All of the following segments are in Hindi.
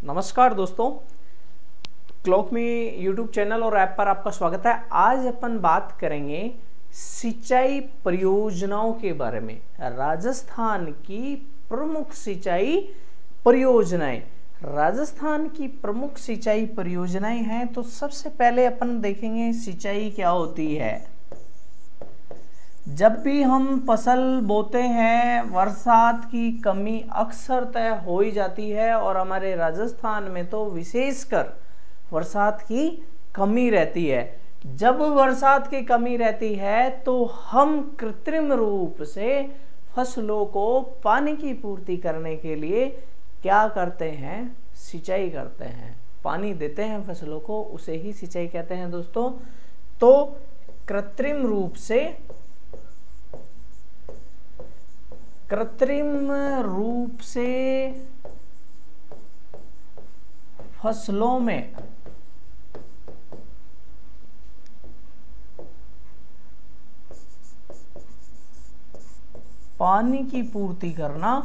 नमस्कार दोस्तों, क्लॉक में यूट्यूब चैनल और ऐप पर आपका स्वागत है। आज अपन बात करेंगे सिंचाई परियोजनाओं के बारे में। राजस्थान की प्रमुख सिंचाई परियोजनाएं, राजस्थान की प्रमुख सिंचाई परियोजनाएं हैं। तो सबसे पहले अपन देखेंगे सिंचाई क्या होती है। जब भी हम फसल बोते हैं, बरसात की कमी अक्सर तय हो ही जाती है और हमारे राजस्थान में तो विशेषकर बरसात की कमी रहती है। जब बरसात की कमी रहती है तो हम कृत्रिम रूप से फसलों को पानी की पूर्ति करने के लिए क्या करते हैं? सिंचाई करते हैं, पानी देते हैं फसलों को, उसे ही सिंचाई कहते हैं दोस्तों। तो कृत्रिम रूप से फसलों में पानी की पूर्ति करना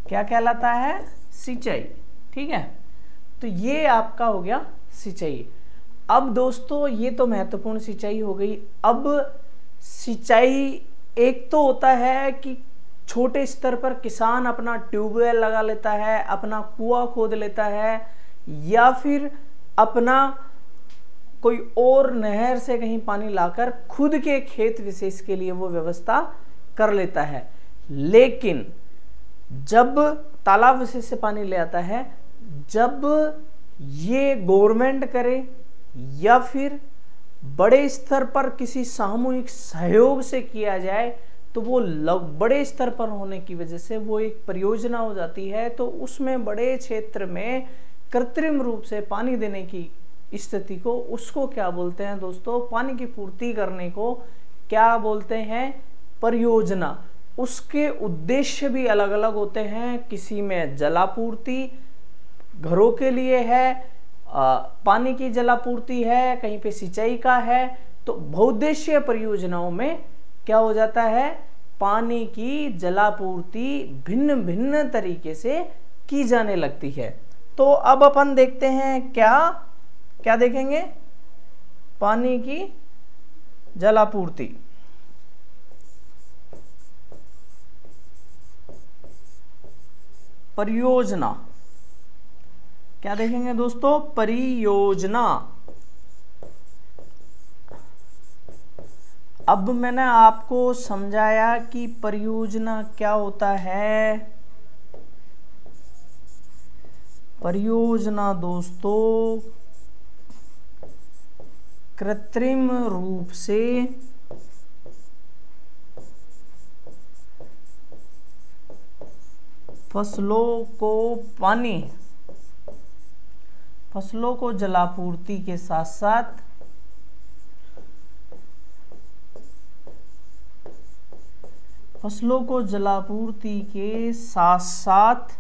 क्या कहलाता है? सिंचाई। ठीक है, तो ये आपका हो गया सिंचाई। अब दोस्तों ये तो महत्वपूर्ण सिंचाई हो गई। अब सिंचाई एक तो होता है कि छोटे स्तर पर किसान अपना ट्यूबवेल लगा लेता है, अपना कुआं खोद लेता है, या फिर अपना कोई और नहर से कहीं पानी लाकर खुद के खेत विशेष के लिए वो व्यवस्था कर लेता है। लेकिन जब तालाब विशेष से पानी ले आता है, जब ये गवर्नमेंट करे या फिर बड़े स्तर पर किसी सामूहिक सहयोग से किया जाए तो वो बड़े स्तर पर होने की वजह से वो एक परियोजना हो जाती है। तो उसमें बड़े क्षेत्र में कृत्रिम रूप से पानी देने की स्थिति को, उसको क्या बोलते हैं दोस्तों? पानी की पूर्ति करने को क्या बोलते हैं? परियोजना। उसके उद्देश्य भी अलग अलग होते हैं। किसी में जलापूर्ति घरों के लिए है, पानी की जलापूर्ति है, कहीं पे सिंचाई का है। तो बहुउद्देशीय परियोजनाओं में क्या हो जाता है? पानी की जलापूर्ति भिन्न भिन्न तरीके से की जाने लगती है। तो अब अपन देखते हैं क्या देखेंगे? पानी की जलापूर्ति। परियोजना क्या देखेंगे दोस्तों? परियोजना। अब मैंने आपको समझाया कि परियोजना क्या होता है। परियोजना दोस्तों कृत्रिम रूप से फसलों को जलापूर्ति के साथ साथ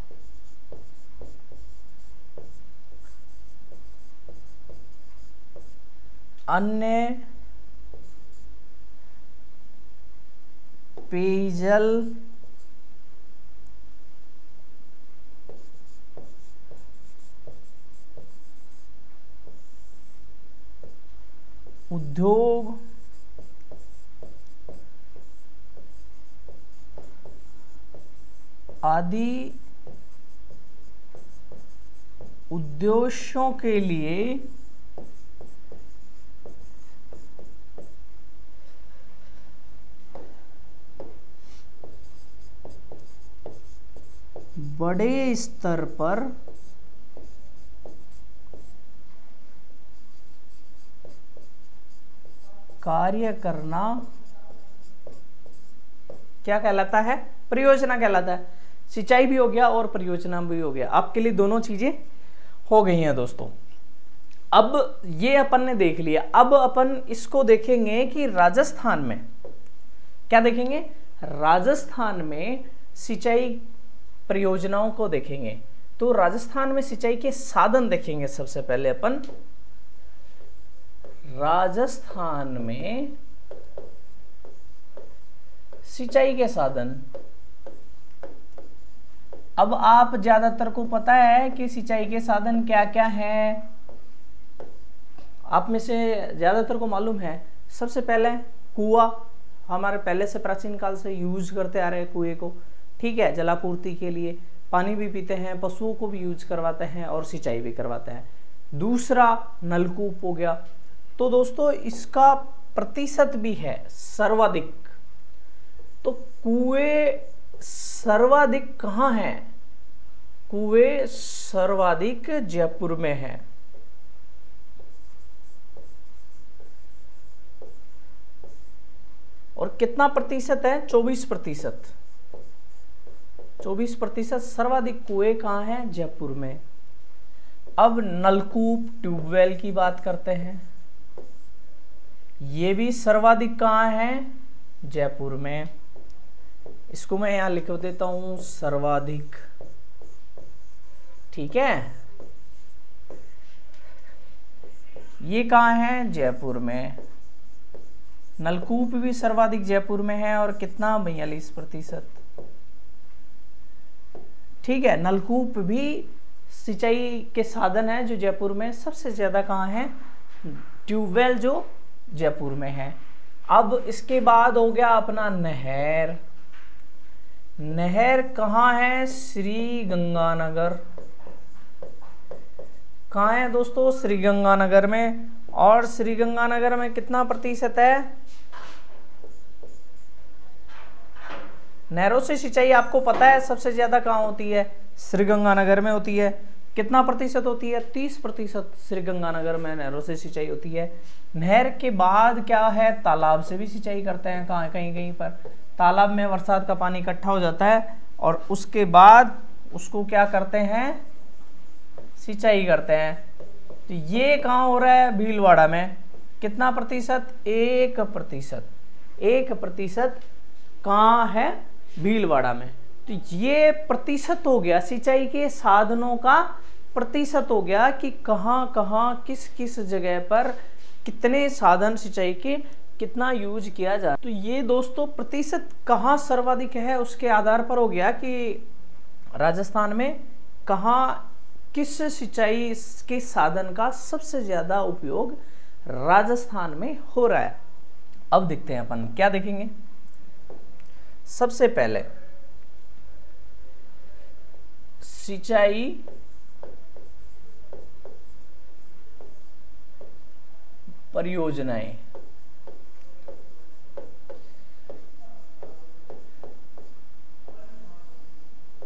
अन्य पेयजल उद्योग आदि उद्देश्यों के लिए बड़े स्तर पर कार्य करना क्या कहलाता है? परियोजना कहलाता है। सिंचाई भी हो गया और परियोजना भी हो गया। आपके लिए दोनों चीजें हो गई हैं दोस्तों। अब ये अपन ने देख लिया। अब अपन इसको देखेंगे कि राजस्थान में क्या देखेंगे? राजस्थान में सिंचाई परियोजनाओं को देखेंगे। तो राजस्थान में सिंचाई के साधन देखेंगे। सबसे पहले अपन राजस्थान में सिंचाई के साधन अब आप ज्यादातर को पता है कि सिंचाई के साधन क्या क्या हैं, आप में से ज्यादातर को मालूम है। सबसे पहले कुआं, हमारे पहले से प्राचीन काल से यूज करते आ रहे हैं कुएं को, ठीक है, जलापूर्ति के लिए, पानी भी पीते हैं, पशुओं को भी यूज करवाते हैं और सिंचाई भी करवाते हैं। दूसरा नलकूप हो गया। तो दोस्तों इसका प्रतिशत भी है सर्वाधिक। तो कुएं सर्वाधिक कहाँ हैं? कुएं सर्वाधिक जयपुर में है। और कितना प्रतिशत है? 24%। 24% सर्वाधिक कुएं कहाँ हैं? जयपुर में। अब नलकूप, ट्यूबवेल की बात करते हैं, ये भी सर्वाधिक कहाँ है? जयपुर में। इसको मैं यहां लिख देता हूं सर्वाधिक, ठीक है। ये कहाँ है? जयपुर में। नलकूप भी सर्वाधिक जयपुर में है और कितना? 42%, ठीक है। नलकूप भी सिंचाई के साधन है जो जयपुर में सबसे ज्यादा कहाँ है? ट्यूबवेल जो जयपुर में है। अब इसके बाद हो गया अपना नहर। नहर कहाँ है? श्री गंगानगर। कहाँ है दोस्तों? श्री गंगानगर में। और श्री गंगानगर में कितना प्रतिशत है? नहरों से सिंचाई आपको पता है सबसे ज्यादा कहाँ होती है? श्री गंगानगर में होती है। कितना प्रतिशत होती है? 30% श्री गंगानगर में नहरों से सिंचाई होती है। नहर के बाद क्या है? तालाब से भी सिंचाई करते हैं कहाँ, कहीं कहीं पर। तालाब में बरसात का पानी इकट्ठा हो जाता है और उसके बाद उसको क्या करते हैं? सिंचाई करते हैं। तो ये कहाँ हो रहा है? भीलवाड़ा में। कितना प्रतिशत? 1%। 1% कहाँ है? भीलवाड़ा में। तो ये प्रतिशत हो गया सिंचाई के साधनों का, प्रतिशत हो गया कि कहाँ कहाँ किस किस जगह पर कितने साधन सिंचाई के कितना यूज किया जाए। तो ये दोस्तों प्रतिशत कहाँ सर्वाधिक है उसके आधार पर हो गया कि राजस्थान में कहाँ किस सिंचाई के साधन का सबसे ज्यादा उपयोग राजस्थान में हो रहा है। अब देखते हैं अपन क्या देखेंगे। सबसे पहले सिंचाई परियोजनाएं।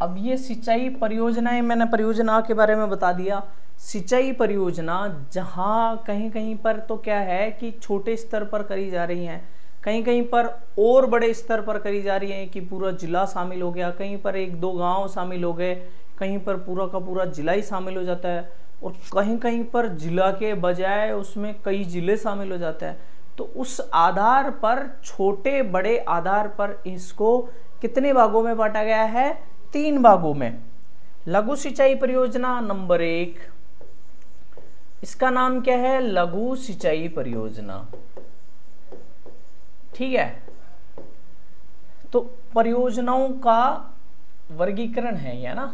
अब ये सिंचाई परियोजनाएं, मैंने परियोजना के बारे में बता दिया। सिंचाई परियोजना जहां कहीं कहीं पर तो क्या है कि छोटे स्तर पर करी जा रही हैं, कहीं कहीं पर और बड़े स्तर पर करी जा रही है कि पूरा जिला शामिल हो गया, कहीं पर 1-2 गांव शामिल हो गए, कहीं पर पूरा का पूरा जिला ही शामिल हो जाता है, और कहीं कहीं पर जिला के बजाय उसमें कई जिले शामिल हो जाते हैं। तो उस आधार पर, छोटे बड़े आधार पर इसको कितने भागों में बांटा गया है? 3 भागों में। लघु सिंचाई परियोजना नंबर 1, इसका नाम क्या है? लघु सिंचाई परियोजना, ठीक है। तो परियोजनाओं का वर्गीकरण है ये ना,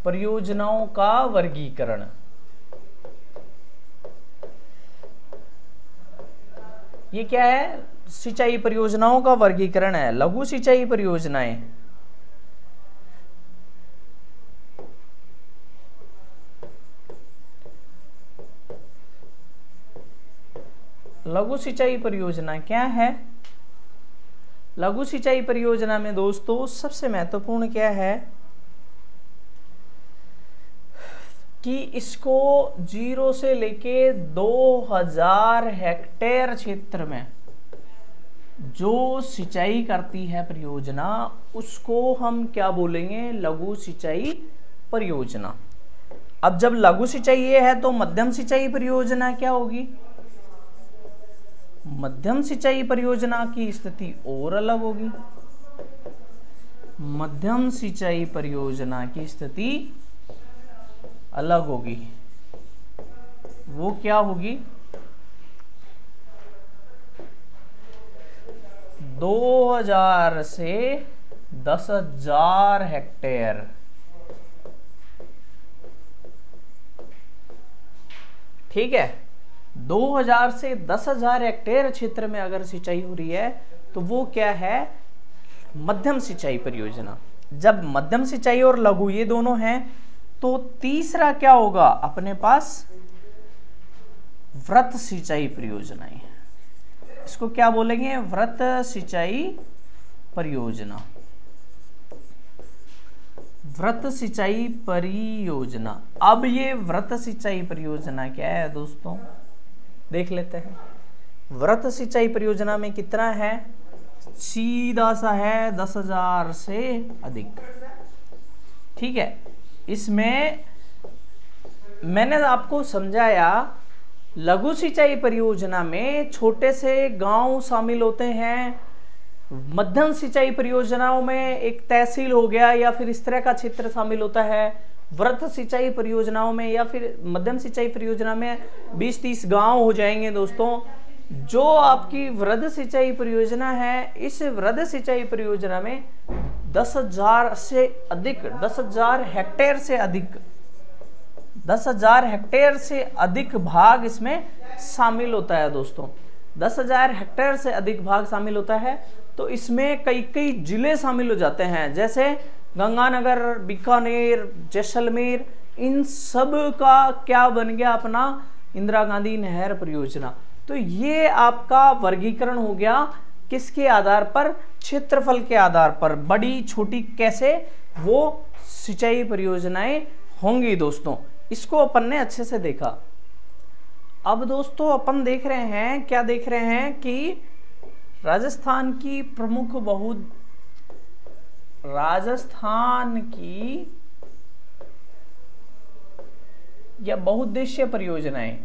परियोजनाओं का वर्गीकरण। ये क्या है? सिंचाई परियोजनाओं का वर्गीकरण है। लघु सिंचाई परियोजनाएं, लघु सिंचाई परियोजना क्या है? लघु सिंचाई परियोजना में दोस्तों सबसे महत्वपूर्ण क्या है कि इसको 0 से लेके 2000 हेक्टेयर क्षेत्र में जो सिंचाई करती है परियोजना, उसको हम क्या बोलेंगे? लघु सिंचाई परियोजना। अब जब लघु सिंचाई ये है तो मध्यम सिंचाई परियोजना क्या होगी? मध्यम सिंचाई परियोजना की स्थिति और अलग होगी। मध्यम सिंचाई परियोजना की स्थिति अलग होगी। वो क्या होगी? 2000 से 10,000 हेक्टेयर। ठीक है, 2000 से 10,000 हेक्टेयर क्षेत्र में अगर सिंचाई हो रही है तो वो क्या है, मध्यम सिंचाई परियोजना। जब मध्यम सिंचाई और लघु ये दोनों हैं तो तीसरा क्या होगा अपने पास, वृत्त सिंचाई परियोजनाएं। इसको क्या बोलेंगे, वृत्त सिंचाई परियोजना। वृत्त सिंचाई परियोजना। अब ये वृत्त सिंचाई परियोजना क्या है दोस्तों, देख लेते हैं। वृत्त सिंचाई परियोजना में कितना है, सीधा सा है 10,000 से अधिक। ठीक है, इसमें मैंने आपको समझाया लघु सिंचाई परियोजना में छोटे से गांव शामिल होते हैं, मध्यम सिंचाई परियोजनाओं में एक तहसील हो गया या फिर इस तरह का क्षेत्र शामिल होता है, वृत्त सिंचाई परियोजनाओं में या फिर मध्यम सिंचाई परियोजना में 20-30 गांव हो जाएंगे दोस्तों। जो आपकी वृत्त सिंचाई परियोजना है, इस वृत्त सिंचाई परियोजना में 10,000 से अधिक, 10,000 हेक्टेयर से अधिक, 10,000 हेक्टेयर से अधिक भाग इसमें शामिल होता है दोस्तों। 10,000 हेक्टेयर से अधिक भाग शामिल होता है तो इसमें कई कई जिले शामिल हो जाते हैं, जैसे गंगानगर, बीकानेर, जैसलमेर, इन सब का क्या बन गया अपना इंदिरा गांधी नहर परियोजना। तो ये आपका वर्गीकरण हो गया किसके आधार पर, क्षेत्रफल के आधार पर, बड़ी छोटी कैसे वो सिंचाई परियोजनाएं होंगी दोस्तों। इसको अपन ने अच्छे से देखा। अब दोस्तों अपन देख रहे हैं, क्या देख रहे हैं कि राजस्थान की प्रमुख राजस्थान की या बहुउद्देशीय परियोजनाएं,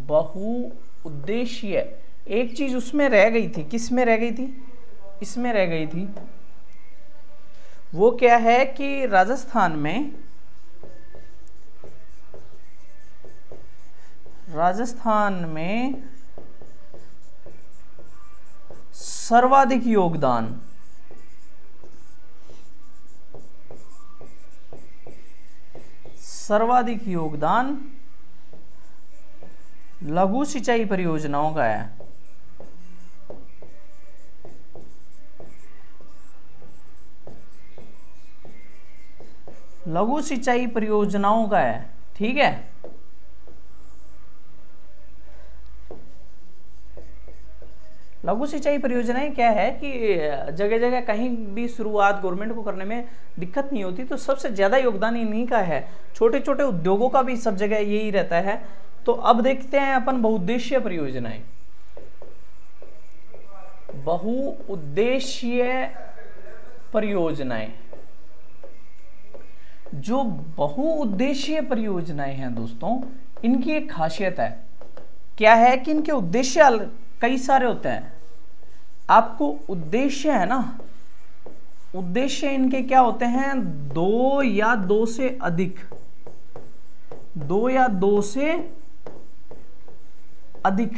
बहुउद्देशीय, एक चीज उसमें रह गई थी, किस में रह गई थी, इसमें रह गई थी। वो क्या है कि राजस्थान में सर्वाधिक योगदान लघु सिंचाई परियोजनाओं का है। लघु सिंचाई परियोजनाओं का है, ठीक है। लघु सिंचाई परियोजनाएं क्या है कि जगह जगह कहीं भी शुरुआत गवर्नमेंट को करने में दिक्कत नहीं होती, तो सबसे ज्यादा योगदान इन्हीं का है। छोटे छोटे उद्योगों का भी सब जगह यही रहता है। तो अब देखते हैं अपन बहुउद्देशीय परियोजनाएं। बहुउद्देशीय परियोजनाएं, जो बहुउद्देशीय परियोजनाएं हैं दोस्तों, इनकी एक खासियत है, क्या है कि इनके उद्देश्य कई सारे होते हैं। आपको उद्देश्य है ना, उद्देश्य इनके क्या होते हैं, 2 या 2 से अधिक, 2 या 2 से अधिक,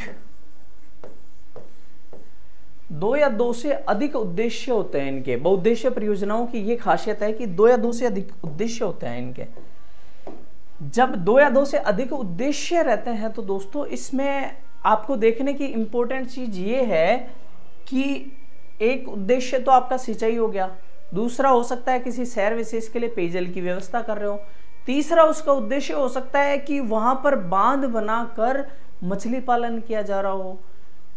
2 या 2 से अधिक उद्देश्य होते हैं इनके। बहुउद्देशीय परियोजनाओं की ये खासियत है कि 2 या 2 से अधिक उद्देश्य होते हैं इनके। जब 2 या 2 से अधिक उद्देश्य रहते हैं तो दोस्तों इसमें आपको देखने की इंपॉर्टेंट चीज ये है कि एक उद्देश्य तो आपका सिंचाई हो गया, दूसरा हो सकता है किसी शहर विशेष के लिए पेयजल की व्यवस्था कर रहे हो, तीसरा उसका उद्देश्य हो सकता है कि वहां पर बांध बनाकर मछली पालन किया जा रहा हो,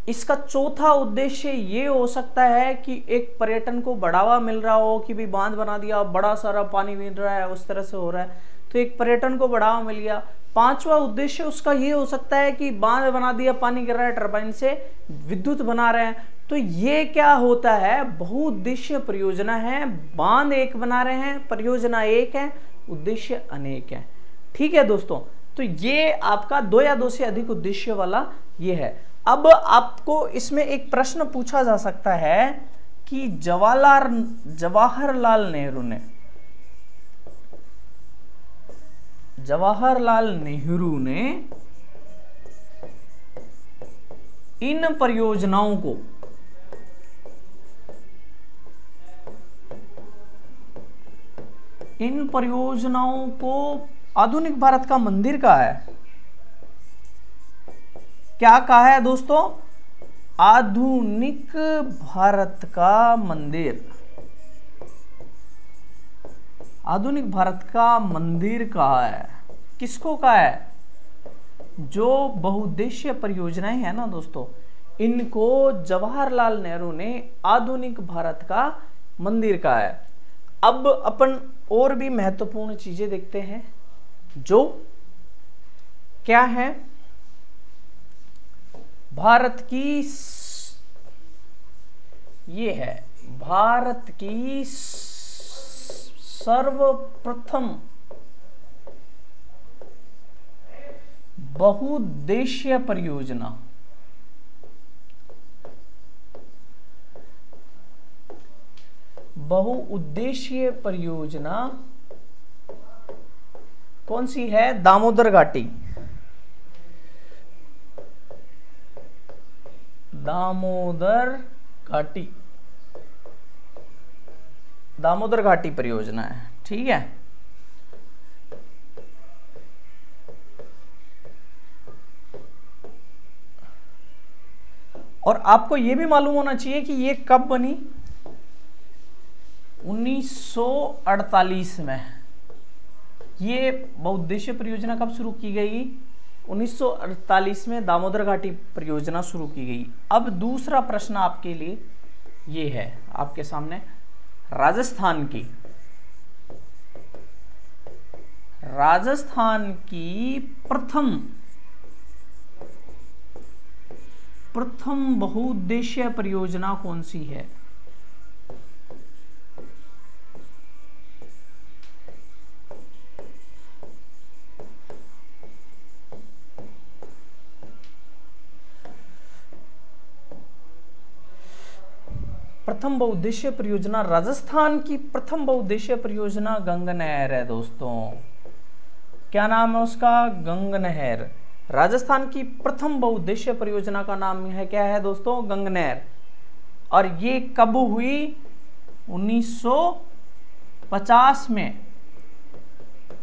इसका चौथा उद्देश्य ये हो सकता है कि एक पर्यटन को बढ़ावा मिल रहा हो कि भी बांध बना दिया, बड़ा सारा पानी मिल रहा है, उस तरह से हो रहा है तो एक पर्यटन को बढ़ावा मिल गया। पांचवा उद्देश्य उसका ये हो सकता है कि बांध बना दिया, पानी गिर रहा है, टरबाइन से विद्युत बना रहे हैं, तो ये क्या होता है, बहुउद्देशीय परियोजना है। बांध एक बना रहे हैं, परियोजना एक है, उद्देश्य अनेक है। ठीक है दोस्तों, तो ये आपका 2 या 2 से अधिक उद्देश्य वाला ये है। अब आपको इसमें एक प्रश्न पूछा जा सकता है कि जवाहरलाल नेहरू ने इन परियोजनाओं को इन परियोजनाओं को आधुनिक भारत का मंदिर कहा है। क्या कहा है दोस्तों? आधुनिक भारत का मंदिर। आधुनिक भारत का मंदिर कहा है। किसको कहा है? जो बहुउद्देशीय परियोजनाएं हैं ना दोस्तों, इनको जवाहरलाल नेहरू ने आधुनिक भारत का मंदिर कहा है। अब अपन और भी महत्वपूर्ण चीजें देखते हैं, जो क्या है? भारत की ये है भारत की सर्वप्रथम बहुउद्देशीय परियोजना। बहुउद्देशीय परियोजना कौन सी है? दामोदर घाटी। दामोदर घाटी, दामोदर घाटी परियोजना है। ठीक है। और आपको यह भी मालूम होना चाहिए कि ये कब बनी? 1948 में। ये बहुउद्देशीय परियोजना कब शुरू की गई? 1948 में दामोदर घाटी परियोजना शुरू की गई। अब दूसरा प्रश्न आपके लिए ये है, आपके सामने राजस्थान की प्रथम बहुउद्देशीय परियोजना कौन सी है? प्रथम बहुउद्देशीय परियोजना, राजस्थान की प्रथम बहुउद्देशीय परियोजना गंग नहर है दोस्तों। क्या नाम है उसका? गंग नहर। राजस्थान की प्रथम बहुउद्देशीय परियोजना का नाम है, क्या है दोस्तों? गंग नहर। और ये कब हुई? 1950 में।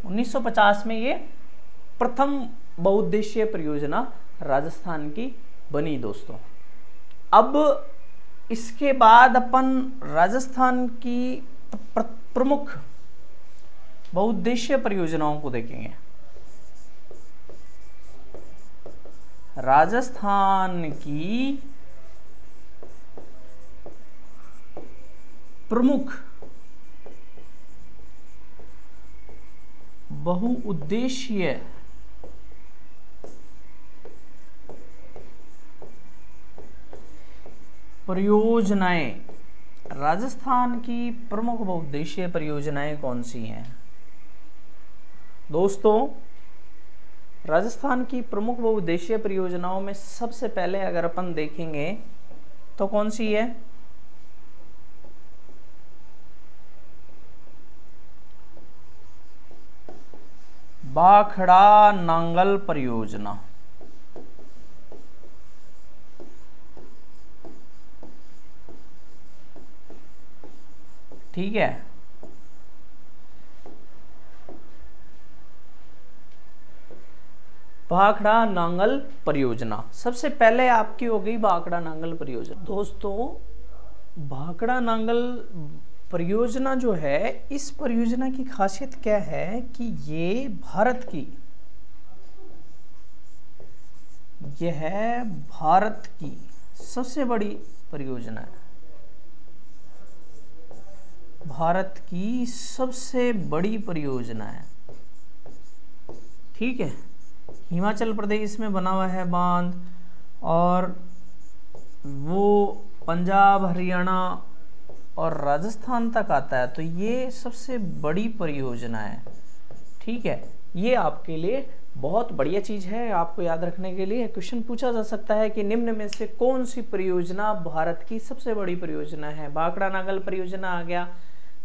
1950 में ये प्रथम बहुउद्देशीय परियोजना राजस्थान की बनी दोस्तों। अब इसके बाद अपन राजस्थान की प्रमुख बहुउद्देशीय परियोजनाओं को देखेंगे। राजस्थान की प्रमुख बहुउद्देशीय परियोजनाएं। राजस्थान की प्रमुख बहुउद्देशीय परियोजनाएं कौन सी हैं दोस्तों? राजस्थान की प्रमुख बहुउद्देशीय परियोजनाओं में सबसे पहले अगर अपन देखेंगे तो कौन सी है? भाखड़ा नांगल परियोजना। ठीक है। भाखड़ा नांगल परियोजना सबसे पहले आपकी हो गई। भाखड़ा नांगल परियोजना दोस्तों, भाखड़ा नांगल परियोजना जो है, इस परियोजना की खासियत क्या है कि ये भारत की, यह है भारत की सबसे बड़ी परियोजना है। भारत की सबसे बड़ी परियोजना है। ठीक है। हिमाचल प्रदेश में बना हुआ है बांध, और वो पंजाब, हरियाणा और राजस्थान तक आता है। तो ये सबसे बड़ी परियोजना है। ठीक है। ये आपके लिए बहुत बढ़िया चीज है, आपको याद रखने के लिए क्वेश्चन पूछा जा सकता है कि निम्न में से कौन सी परियोजना भारत की सबसे बड़ी परियोजना है? भाखड़ा नांगल परियोजना आ गया,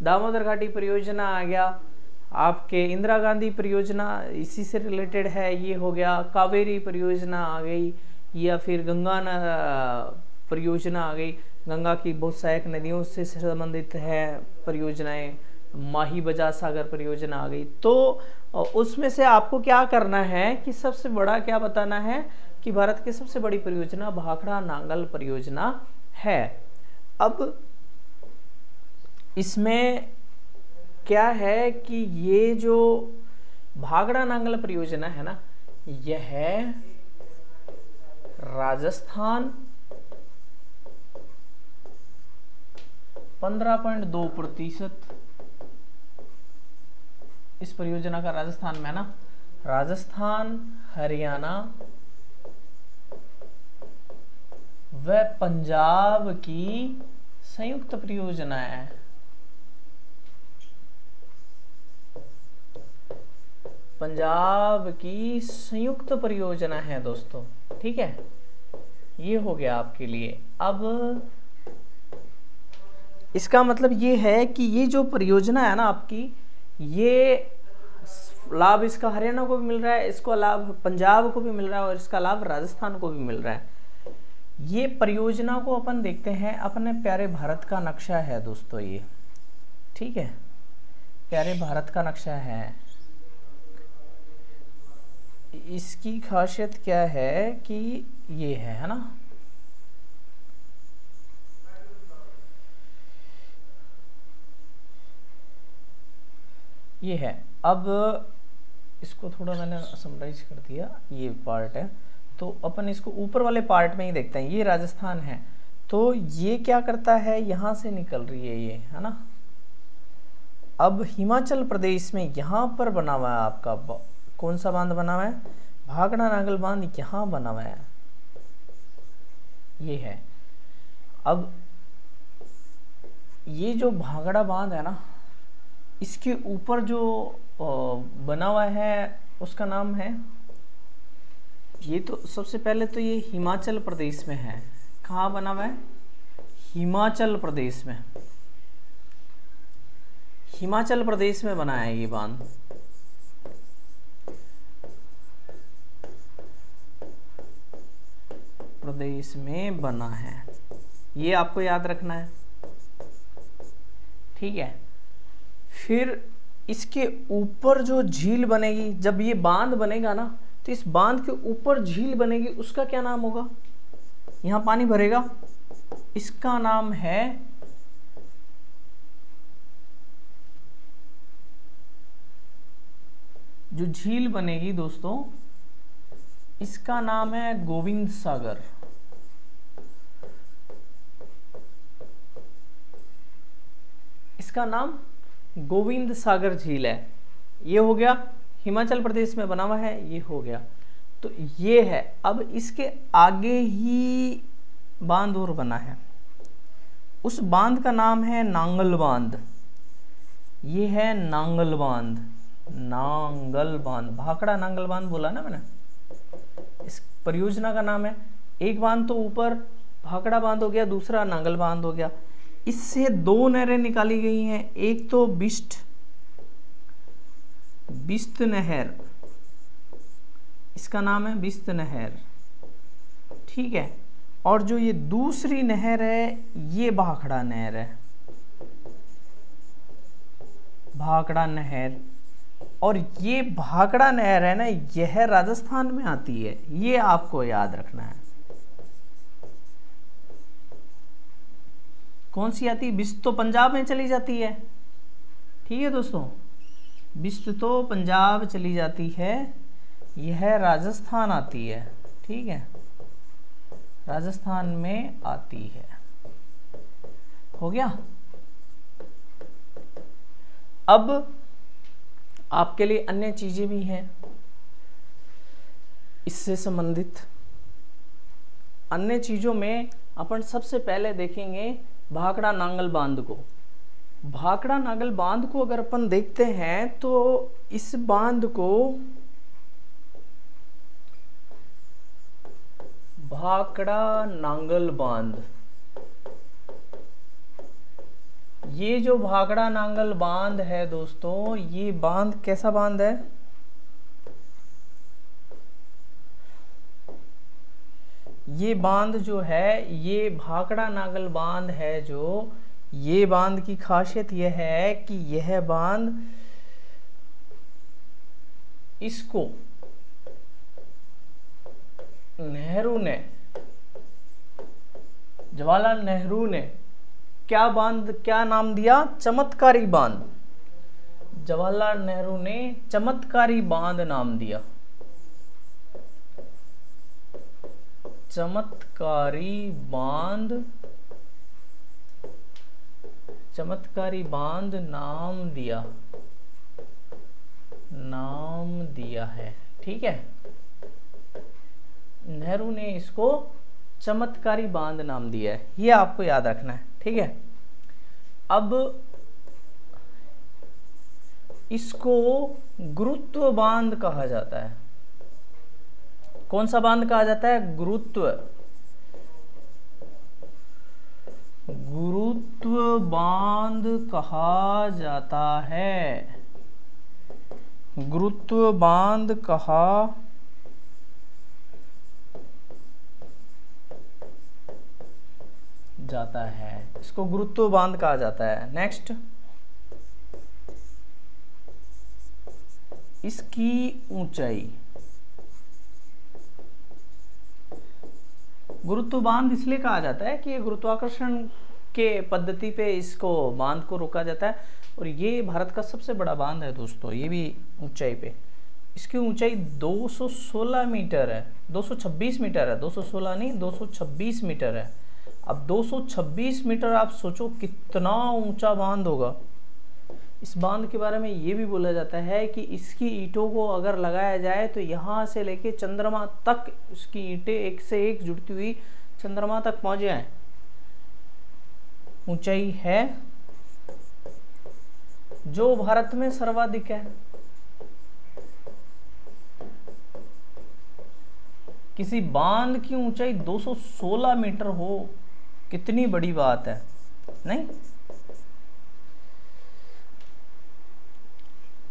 दामोदर घाटी परियोजना आ गया, आपके इंदिरा गांधी परियोजना इसी से रिलेटेड है, ये हो गया, कावेरी परियोजना आ गई, या फिर गंगा परियोजना आ गई। गंगा की बहुत सहायक नदियों से संबंधित है परियोजनाएं। माही बजाज सागर परियोजना आ गई। तो उसमें से आपको क्या करना है कि सबसे बड़ा क्या बताना है कि भारत की सबसे बड़ी परियोजना भाखड़ा नांगल परियोजना है। अब इसमें क्या है कि ये जो भाखड़ा नांगल परियोजना है ना, यह है राजस्थान 15.2% इस परियोजना का राजस्थान में है ना। राजस्थान, हरियाणा व पंजाब की संयुक्त परियोजना है। पंजाब की संयुक्त परियोजना है दोस्तों, ठीक है। ये हो गया आपके लिए। अब इसका मतलब ये है कि ये जो परियोजना है ना आपकी, ये लाभ इसका हरियाणा को भी मिल रहा है, इसको लाभ पंजाब को भी मिल रहा है और इसका लाभ राजस्थान को भी मिल रहा है। ये परियोजना को अपन देखते हैं अपने प्यारे भारत का नक्शा है दोस्तों ये, ठीक है, प्यारे भारत का नक्शा है। इसकी खासियत क्या है कि ये है ना, ये है। अब इसको थोड़ा मैंने समराइज कर दिया, ये पार्ट है। तो अपन इसको ऊपर वाले पार्ट में ही देखते हैं। ये राजस्थान है, तो ये क्या करता है, यहाँ से निकल रही है ये, है ना। अब हिमाचल प्रदेश में यहाँ पर बना हुआ है आपका कौन सा बांध बना हुआ है, भाखड़ा नांगल बांध यहाँ बना हुआ है, ये है। अब ये जो भाखड़ा बांध है ना, इसके ऊपर जो बना हुआ है उसका नाम है, ये तो सबसे पहले तो ये हिमाचल प्रदेश में है। कहाँ बना हुआ है, हिमाचल प्रदेश में, हिमाचल प्रदेश में बना है ये बांध। प्रदेश में बना है, ये आपको याद रखना है, ठीक है। फिर इसके ऊपर जो झील बनेगी, जब ये बांध बनेगा ना, तो इस बांध के ऊपर झील बनेगी, उसका क्या नाम होगा, यहां पानी भरेगा, इसका नाम है जो झील बनेगी दोस्तों, इसका नाम है गोविंद सागर। इसका नाम गोविंद सागर झील है। ये हो गया, हिमाचल प्रदेश में बना हुआ है, ये हो गया। तो ये है। अब इसके आगे ही बांध और बना है, उस बांध का नाम है नांगल बांध। ये है नांगल बांध, नांगल बांध, भाखड़ा नांगल बांध बोला ना मैंने, इस परियोजना का नाम है। एक बांध तो ऊपर भाखड़ा बांध हो गया, दूसरा नांगल बांध हो गया। इससे दो नहरें निकाली गई हैं, एक तो बिस्त नहर, इसका नाम है बिस्त नहर, ठीक है। और जो ये दूसरी नहर है, ये भाखड़ा नहर है, भाखड़ा नहर। और ये भाखड़ा नहर है ना, यह राजस्थान में आती है, ये आपको याद रखना है। कौन सी आती है, बिस्त तो पंजाब में चली जाती है, ठीक है दोस्तों, बिस्त तो पंजाब चली जाती है, यह राजस्थान आती है, ठीक है, राजस्थान में आती है। हो गया। अब आपके लिए अन्य चीजें भी हैं इससे संबंधित। अन्य चीजों में अपन सबसे पहले देखेंगे भाखड़ा नांगल बांध को। भाखड़ा नांगल बांध को अगर अपन देखते हैं तो इस बांध को भाखड़ा नांगल बांध, ये जो भाखड़ा नांगल बांध है दोस्तों, ये बांध कैसा बांध है, ये बांध जो है, ये भाखड़ा नांगल बांध है जो, ये बांध की खासियत यह है कि यह बांध इसको नेहरू ने, जवाहरलाल नेहरू ने क्या नाम दिया? चमत्कारी बांध। जवाहरलाल नेहरू ने चमत्कारी बांध नाम दिया, चमत्कारी बांध नाम दिया है। ठीक है, नेहरू ने इसको चमत्कारी बांध नाम दिया है, ये आपको याद रखना है। ठीक है, अब इसको गुरुत्व बांध कहा जाता है। कौन सा बांध कहा जाता है? गुरुत्व बांध कहा जाता है। गुरुत्व बांध कहा जाता है, इसको गुरुत्व बांध कहा जाता है। नेक्स्ट, इसकी ऊंचाई। गुरुत्व बांध इसलिए कहा जाता है कि ये गुरुत्वाकर्षण के पद्धति पे इसको बांध को रोका जाता है, और ये भारत का सबसे बड़ा बांध है दोस्तों, ये भी ऊंचाई पे। इसकी ऊंचाई 216 मीटर है, 226 मीटर है, 216 नहीं 226 मीटर है। अब 226 मीटर आप सोचो कितना ऊंचा बांध होगा। इस बांध के बारे में ये भी बोला जाता है कि इसकी ईंटों को अगर लगाया जाए तो यहाँ से लेके चंद्रमा तक इसकी ईंटें एक से एक जुड़ती हुई चंद्रमा तक पहुंच जाए। ऊंचाई है जो भारत में सर्वाधिक है। किसी बांध की ऊंचाई 216 मीटर हो, कितनी बड़ी बात है, नहीं?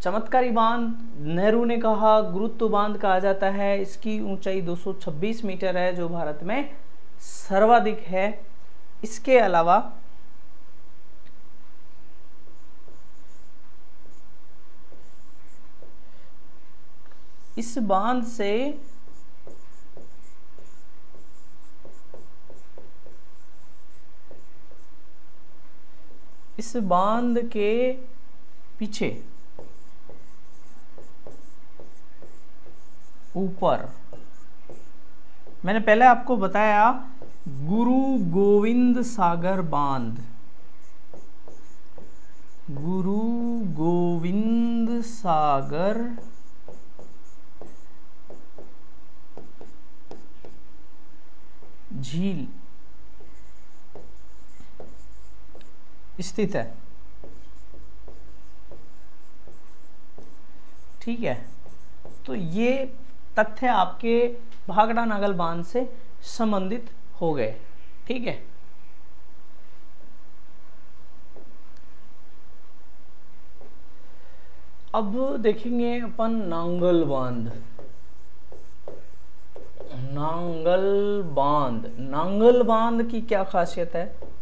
चमत्कारी बांध नेहरू ने कहा गुरुत्व बांध कहा जाता है। इसकी ऊंचाई 226 मीटर है जो भारत में सर्वाधिक है। इसके अलावा इस बांध से इस बांध के पीछे ऊपर मैंने पहले आपको बताया गुरु गोविंद सागर बांध, गुरु गोविंद सागर झील स्थित है। ठीक है, तो ये तथ्य आपके भाखड़ा नागल बांध से संबंधित हो गए। ठीक है, अब देखेंगे अपन नांगल बांध। नांगल बांध, नांगल बांध की क्या खासियत है?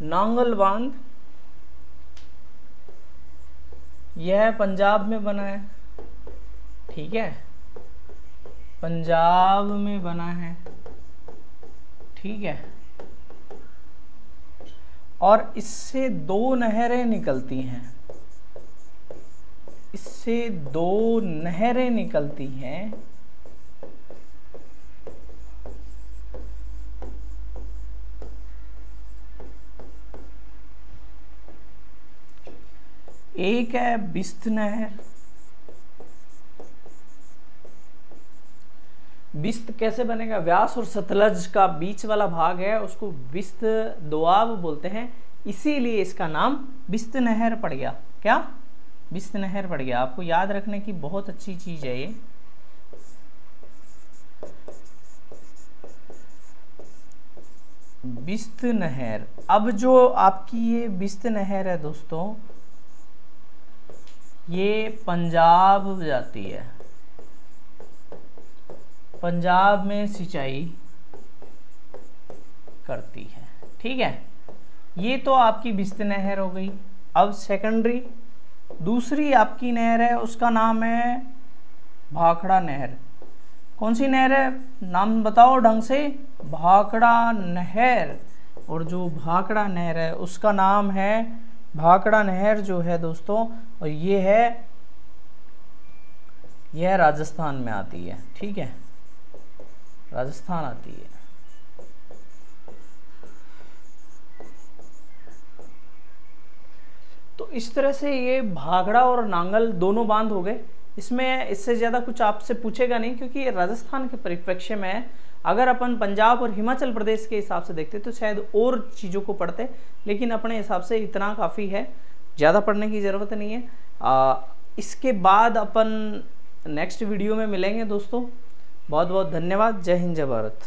नांगल बांध यह पंजाब में बना है। ठीक है, पंजाब में बना है। ठीक है, और इससे दो नहरें निकलती हैं, इससे दो नहरें निकलती हैं। एक है बिस्त नहर। बिस्त कैसे बनेगा? व्यास और सतलज का बीच वाला भाग है, उसको बिस्त दोआब बोलते हैं, इसीलिए इसका नाम बिस्त नहर पड़ गया। क्या? बिस्त नहर पड़ गया। आपको याद रखने की बहुत अच्छी चीज है ये। बिस्त नहर। अब जो आपकी ये बिस्त नहर है दोस्तों, ये पंजाब जाती है, पंजाब में सिंचाई करती है। ठीक है, ये तो आपकी बिस्त नहर हो गई। अब सेकेंडरी दूसरी आपकी नहर है, उसका नाम है भाखड़ा नहर। कौन सी नहर है, नाम बताओ ढंग से, भाखड़ा नहर। और जो भाखड़ा नहर है उसका नाम है, भाखड़ा नहर जो है दोस्तों, और यह राजस्थान में आती है। ठीक है, राजस्थान आती है। तो इस तरह से ये भाखड़ा और नांगल दोनों बांध हो गए। इसमें इससे ज़्यादा कुछ आपसे पूछेगा नहीं, क्योंकि ये राजस्थान के परिप्रेक्ष्य में है। अगर अपन पंजाब और हिमाचल प्रदेश के हिसाब से देखते तो शायद और चीज़ों को पढ़ते, लेकिन अपने हिसाब से इतना काफ़ी है, ज़्यादा पढ़ने की ज़रूरत नहीं है। इसके बाद अपन नेक्स्ट वीडियो में मिलेंगे दोस्तों। बहुत बहुत धन्यवाद। जय हिंद, जय भारत।